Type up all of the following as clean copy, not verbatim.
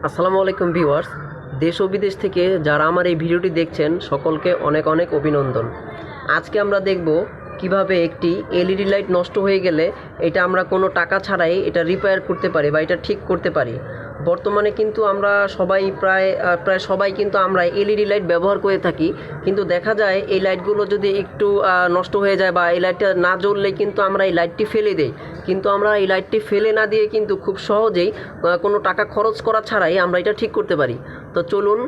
আসসালামু আলাইকুম ভিউয়ার্স, দেশ ও বিদেশ থেকে যারা আমার এই ভিডিওটি দেখছেন সকলকে অনেক অনেক অভিনন্দন। আজকে আমরা দেখব কিভাবে একটি এলইডি লাইট নষ্ট হয়ে গেলে এটা আমরা কোনো টাকা ছাড়াই এটা রিপেয়ার করতে পারি বা এটা ঠিক করতে পারি। বর্তমানে কিন্তু আমরা সবাই প্রায় সবাই কিন্তু আমরা এলইডি লাইট ব্যবহার করে থাকি, কিন্তু দেখা যায় এই লাইটগুলো যদি একটু নষ্ট হয়ে যায় বা এই লাইটটা না জ্বললে কিন্তু আমরা এই লাইটটি ফেলে দেই। কিন্তু আমরা এই লাইটটি ফেলে না দিয়ে কিন্তু খুব সহজেই কোনো টাকা খরচ করা ছাড়াই আমরা এটা ঠিক করতে পারি। তো চলুন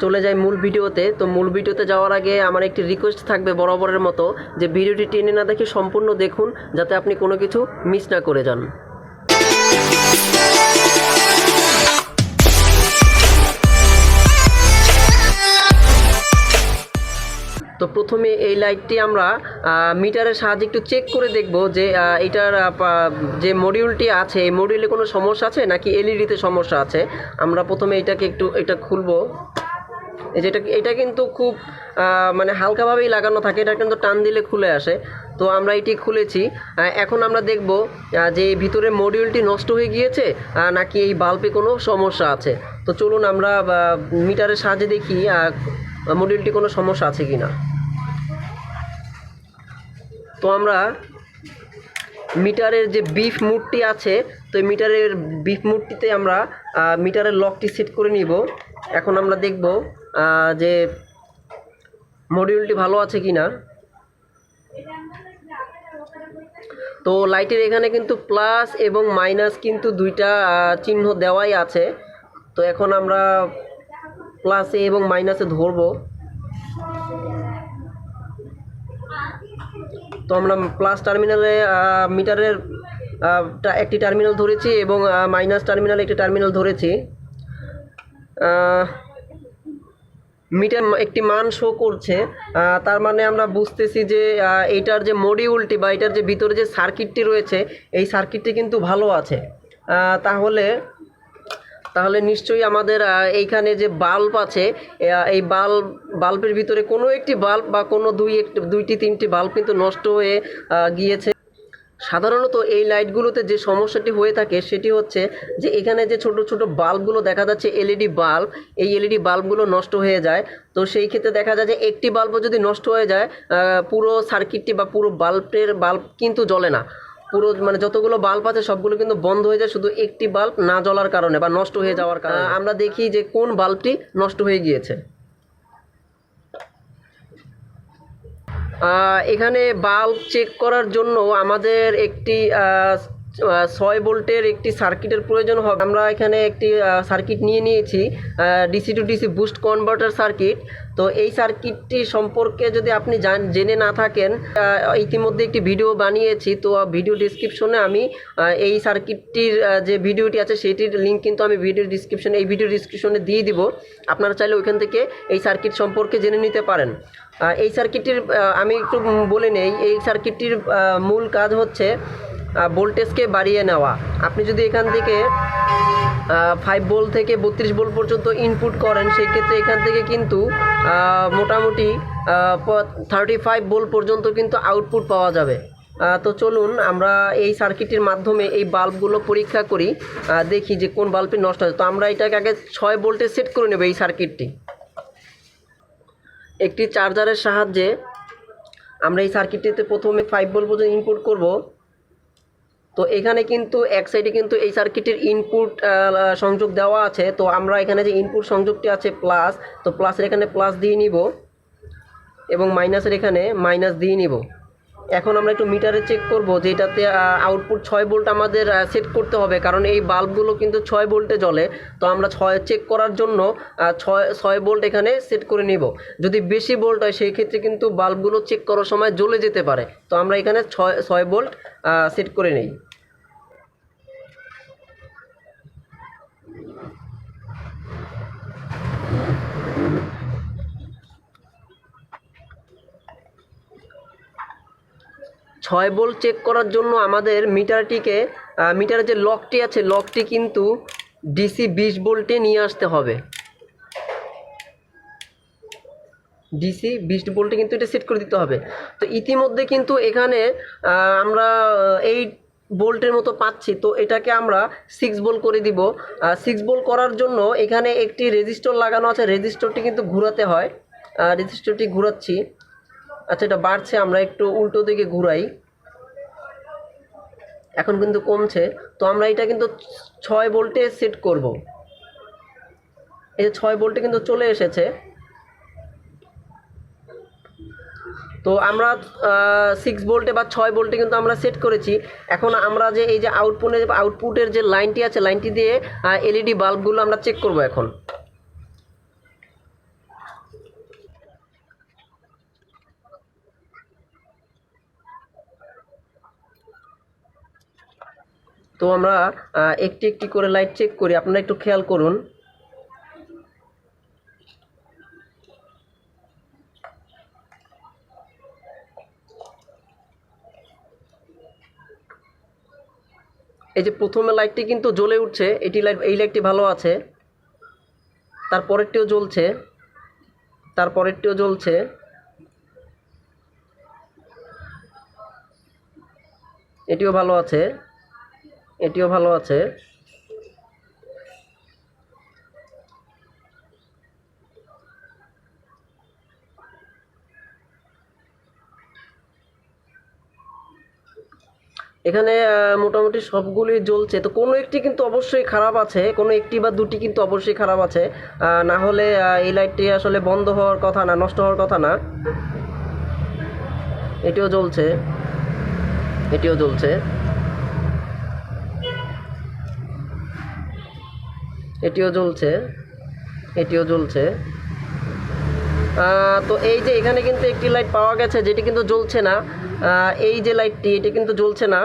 চলে যাই মূল ভিডিওতে। তো মূল ভিডিওতে যাওয়ার আগে আমার একটি রিকোয়েস্ট থাকবে বরাবরের মতো, যে ভিডিওটি টেনে না দেখে সম্পূর্ণ দেখুন, যাতে আপনি কোনো কিছু মিস না করে যান। তো প্রথমে এই লাইটটি আমরা মিটারের সাহায্যে একটু চেক করে দেখব যে এটার যে মডিউলটি আছে এই মডিউলে কোনো সমস্যা আছে নাকি এলইডিতে সমস্যা আছে। আমরা প্রথমে এটা খুলবো। এই যেটা এটা কিন্তু খুব মানে হালকাভাবেই লাগানো থাকে, এটা কিন্তু টান দিলে খুলে আসে। তো আমরা এটি খুলেছি। এখন আমরা দেখব যে ভিতরে মডিউলটি নষ্ট হয়ে গিয়েছে নাকি এই বাল্বে কোনো সমস্যা আছে। তো চলুন আমরা মিটারের সাহায্যে দেখি মডিউলটি কোনো সমস্যা আছে কি না। তো আমরা মিটারের যে বিফ মুডটি আছে, তো এই মিটারের বিফ মুডটিতে আমরা মিটারের লকটি সেট করে নিব। এখন আমরা দেখব যে মডিউলটি ভালো আছে কি না। তো লাইটের এখানে কিন্তু প্লাস এবং মাইনাস কিন্তু দুইটা চিহ্ন দেওয়াই আছে। তো এখন আমরা প্লাসে এবং মাইনাসে ধরবো। তো আমরা প্লাস টার্মিনালে মিটারের একটি টার্মিনাল ধরেছি এবং মাইনাস টার্মিনালে একটি টার্মিনাল ধরেছি। মিটার একটি মান শো করছে, তার মানে আমরা বুঝতেছি যে এইটার যে মডিউলটি বা এটার যে ভিতরে যে সার্কিটটি রয়েছে এই সার্কিটটি কিন্তু ভালো আছে। তাহলে নিশ্চয়ই আমাদের এইখানে যে বাল্ব আছে এই বাল্বের ভিতরে কোনো একটি বাল্ব বা কোনো দুইটি তিনটি বাল্ব কিন্তু নষ্ট হয়ে গিয়েছে। সাধারণত এই লাইটগুলোতে যে সমস্যাটি হয়ে থাকে সেটি হচ্ছে যে এখানে যে ছোট ছোট বাল্বগুলো দেখা যাচ্ছে এলইডি বাল্ব, এই এলইডি বাল্বগুলো নষ্ট হয়ে যায়। তো সেই ক্ষেত্রে দেখা যায় যে একটি বাল্বও যদি নষ্ট হয়ে যায় পুরো সার্কিটটি বা পুরো বাল্ব কিন্তু জ্বলে না। পুরো মানে যতগুলো বাল্ব আছে সবগুলো কিন্তু বন্ধ হয়ে যায় শুধু একটি বাল্ব না জ্বলার কারণে বা নষ্ট হয়ে যাওয়ার কারণে। আমরা দেখি যে কোন বাল্বটি নষ্ট হয়ে গিয়েছে। এখানে বাল্ব চেক করার জন্য আমাদের একটি 6 ভোল্টের একটি সার্কিটের প্রয়োজন হবে। আমরা এখানে একটি সার্কিট নিয়েছি DC two DC boost converter circuit. তো এই সার্কিটটি সম্পর্কে যদি আপনি জেনে না থাকেন, ইতিমধ্যে একটি ভিডিও বানিয়েছি। তো ভিডিও ডিসক্রিপশনে আমি এই সার্কিটটির যে ভিডিওটি আছে সেটির লিঙ্ক কিন্তু আমি এই ভিডিও ডিসক্রিপশনে দিয়ে দিব। আপনারা চাইলে ওইখান থেকে এই সার্কিট সম্পর্কে জেনে নিতে পারেন। এই সার্কিটটির আমি একটু বলে নেই। এই সার্কিটটির মূল কাজ হচ্ছে ভোল্টেজকে বাড়িয়ে নেওয়া। আপনি যদি এখান থেকে 5 ভোল্ট থেকে 32 ভোল্ট পর্যন্ত ইনপুট করেন, সেই ক্ষেত্রে এখান থেকে কিন্তু মোটামুটি 35 ভোল্ট পর্যন্ত কিন্তু আউটপুট পাওয়া যাবে। তো চলুন আমরা এই সার্কিটের মাধ্যমে এই বাল্বগুলো পরীক্ষা করি, দেখি যে কোন বাল্বটি নষ্ট হয়। তো আমরা এটাকে আগে 6 ভোল্টে সেট করে নেব। এই সার্কিটটি একটি চার্জারের সাহায্যে আমরা এই সার্কিটটিতে প্রথমে 5 ভোল্ট পর্যন্ত ইনপুট করব। তো এখানে কিন্তু এক সাইডে কিন্তু এই সার্কিটের ইনপুট সংযোগ দেওয়া আছে। তো আমরা এখানে যে ইনপুট সংযোগটি আছে প্লাস, তো প্লাসের এখানে প্লাস দিয়ে নিব এবং মাইনাসের এখানে মাইনাস দিয়ে নিব। এখন আমরা একটু মিটারে চেক করব যে এটাতে আউটপুট 6 ভোল্ট আমাদের সেট করতে হবে, কারণ এই বাল্বগুলো কিন্তু 6 ভোল্টে জ্বলে। তো আমরা 6 চেক করার জন্য 6 ভোল্ট এখানে সেট করে নিব। যদি বেশি ভোল্ট হয় সেই ক্ষেত্রে কিন্তু বাল্বগুলো চেক করার সময় জ্বলে যেতে পারে। তো আমরা এখানে 6 ভোল্ট সেট করে নিই। ছয় ভোল্ট চেক করার জন্য আমাদের মিটারের যে লকটি আছে লকটি কিন্তু ডিসি 20 ভোল্টে নিয়ে আসতে হবে। ডিসি 20 ভোল্টে কিন্তু এটা সেট করে দিতে হবে। তো ইতিমধ্যে কিন্তু এখানে আমরা এই ভোল্টের মতো পাচ্ছি, তো এটাকে আমরা 6 ভোল্ট করে দিব। 6 ভোল্ট করার জন্য এখানে একটি রেজিস্টর লাগানো আছে, রেজিস্টরটি কিন্তু ঘোরাতে হয়। রেজিস্টরটি ঘোরাচ্ছি। আচ্ছা, এটা বাড়ছে, আমরা একটু উল্টো দিকে ঘুরাই, এখন কিন্তু কমছে। তো আমরা এটা কিন্তু 6 ভোল্টে সেট করব। এই যে 6 ভোল্টে কিন্তু চলে এসেছে। তো আমরা 6 ভোল্টে বা 6 ভোল্টে কিন্তু আমরা সেট করেছি। এখন আমরা যে এই যে আউটপুটের যে লাইনটি আছে, লাইনটি দিয়ে এলইডি বাল্বগুলো আমরা চেক করব এখন। তো আমরা একটি একটি করে লাইট চেক করি, আপনারা একটু খেয়াল করুন। এই যে প্রথমে লাইটটি কিন্তু জ্বলে উঠছে, এই লাইটটি ভালো আছে, তারপরেরটিও জ্বলছে, তারপরেরটিও জ্বলছে, এটিও ভালো আছে, এটিও ভালো আছে। এখানে মোটামুটি সবগুলি জ্বলছে। তো কোনো একটি কিন্তু অবশ্যই খারাপ আছে, কোনো একটি বা দুটি কিন্তু অবশ্যই খারাপ আছে, না হলে এই লাইটটি আসলে বন্ধ হওয়ার কথা না, নষ্ট হওয়ার কথা না। এটিও জ্বলছে, এটিও জ্বলছে, এটিও জ্বলছে, এটিও জ্বলছে। তো এই যে এখানে কিন্তু একটি লাইট পাওয়া গেছে যেটি কিন্তু জ্বলছে না। এই যে লাইটটি, এটি কিন্তু জ্বলছে না।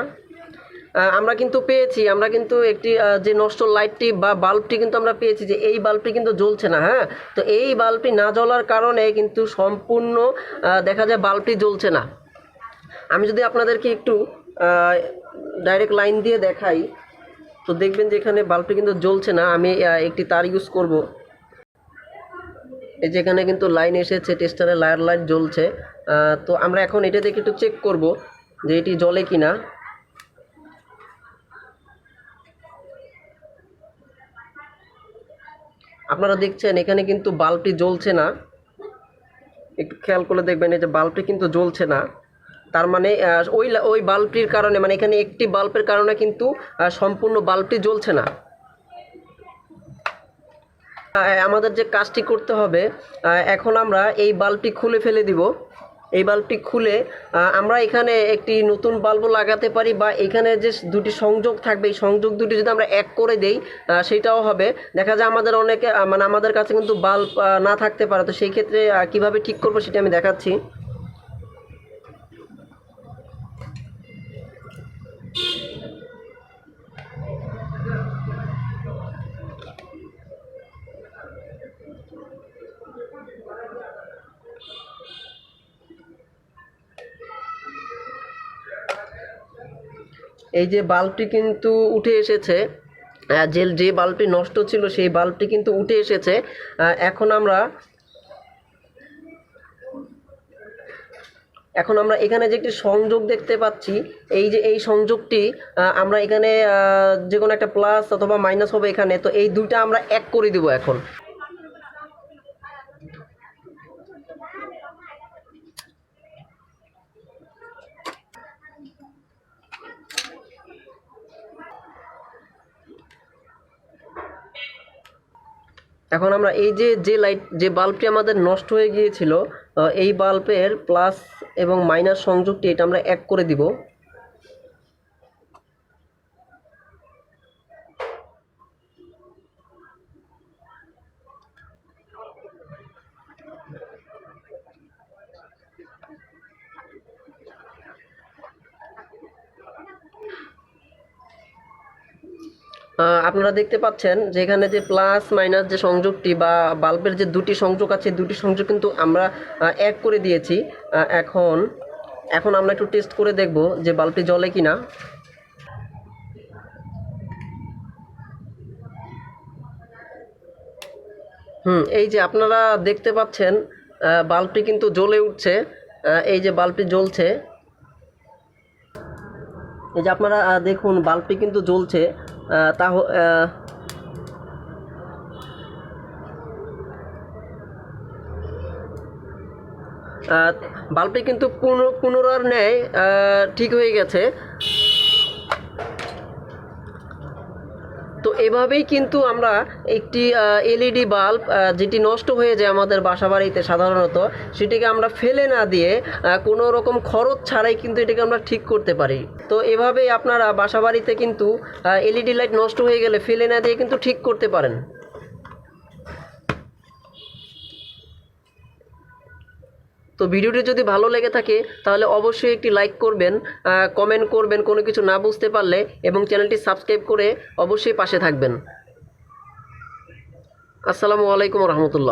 আমরা কিন্তু পেয়েছি, আমরা কিন্তু একটি যে নষ্ট লাইটটি বা বাল্বটি কিন্তু আমরা পেয়েছি, যে এই বাল্বটি কিন্তু জ্বলছে না। হ্যাঁ, তো এই বাল্বটি না জ্বলার কারণে কিন্তু সম্পূর্ণ দেখা যায় বাল্বটি জ্বলছে না। আমি যদি আপনাদেরকে একটু ডাইরেক্ট লাইন দিয়ে দেখাই, তো দেখবেন যে এখানে বাল্বটি কিন্তু জ্বলছে না। আমি একটি তার ইউজ করব। এই যে এখানে কিন্তু লাইন এসেছে, টেস্টারে লাইট জ্বলছে। তো আমরা এখন এটা দেখে একটু চেক করব যে এটি জ্বলে কিনা। আপনারা দেখছেন এখানে কিন্তু বাল্বটি জ্বলছে না, একটু খেয়াল করে দেখবেন, এই যে বাল্বটি কিন্তু জ্বলছে না। তার মানে ওই বাল্বটির কারণে, মানে এখানে একটি বাল্বের কারণে কিন্তু সম্পূর্ণ বাল্বটি জ্বলছে না। আমাদের যে কাজটি করতে হবে, এখন আমরা এই বাল্বটি খুলে ফেলে দিব। এই বাল্বটি খুলে আমরা এখানে একটি নতুন বাল্বও লাগাতে পারি, বা এখানে যে দুটি সংযোগ থাকবে, এই সংযোগ দুটি যদি আমরা এক করে দেই সেটাও হবে। দেখা যায় আমাদের অনেকে মানে আমাদের কাছে কিন্তু বাল্ব না থাকতে পারে, তো সেই ক্ষেত্রে কীভাবে ঠিক করব সেটা আমি দেখাচ্ছি। এই যে বাল্বটি কিন্তু উঠে এসেছে, যে বাল্বটি নষ্ট ছিল সেই বাল্বটি কিন্তু উঠে এসেছে। এখন আমরা এখানে যে একটি সংযোগ দেখতে পাচ্ছি, এই যে এই সংযোগটি আমরা এখানে যে কোনো একটা প্লাস অথবা মাইনাস হবে এখানে, তো এই দুইটা আমরা এক করে দিব এখন। এখন আমরা এই যে বাল্বটি আমাদের নষ্ট হয়ে গিয়েছিল, এই বাল্বের প্লাস এবং মাইনাস সংযোগটি এটা আমরা এক করে দিব। আপনারা দেখতে পাচ্ছেন যে এখানে যে প্লাস মাইনাস যে সংযোগটি বা বাল্বের যে দুটি সংযোগ আছে, দুটি সংযোগ কিন্তু আমরা এক করে দিয়েছি। এখন আমরা একটু টেস্ট করে দেখব যে বাল্বটি জ্বলে কিনা। এই যে আপনারা দেখতে পাচ্ছেন বাল্বটি কিন্তু জ্বলে উঠছে, এই যে বাল্বটি জ্বলছে। এই যে আপনারা দেখুন বাল্বটি কিন্তু জ্বলছে। তা বাল্বটি কিন্তু পুনরার ন্যায় ঠিক হয়ে গেছে। তো এভাবেই কিন্তু আমরা একটি এলইডি বাল্ব যেটি নষ্ট হয়ে যায় আমাদের বাসাবাড়িতে সাধারণত, সেটিকে আমরা ফেলে না দিয়ে কোনো রকম খরচ ছাড়াই কিন্তু এটাকে আমরা ঠিক করতে পারি। তো এভাবেই আপনারা বাসাবাড়িতে কিন্তু এলইডি লাইট নষ্ট হয়ে গেলে ফেলে না দিয়ে কিন্তু ঠিক করতে পারেন। তো ভিডিওটি যদি ভালো লেগে থাকে তাহলে অবশ্যই একটি লাইক করবেন, কমেন্ট করবেন কোনো কিছু না বুঝতে পারলে, এবং চ্যানেলটি সাবস্ক্রাইব করে অবশ্যই পাশে থাকবেন। আসসালামু আলাইকুম রহমতুল্লাহ।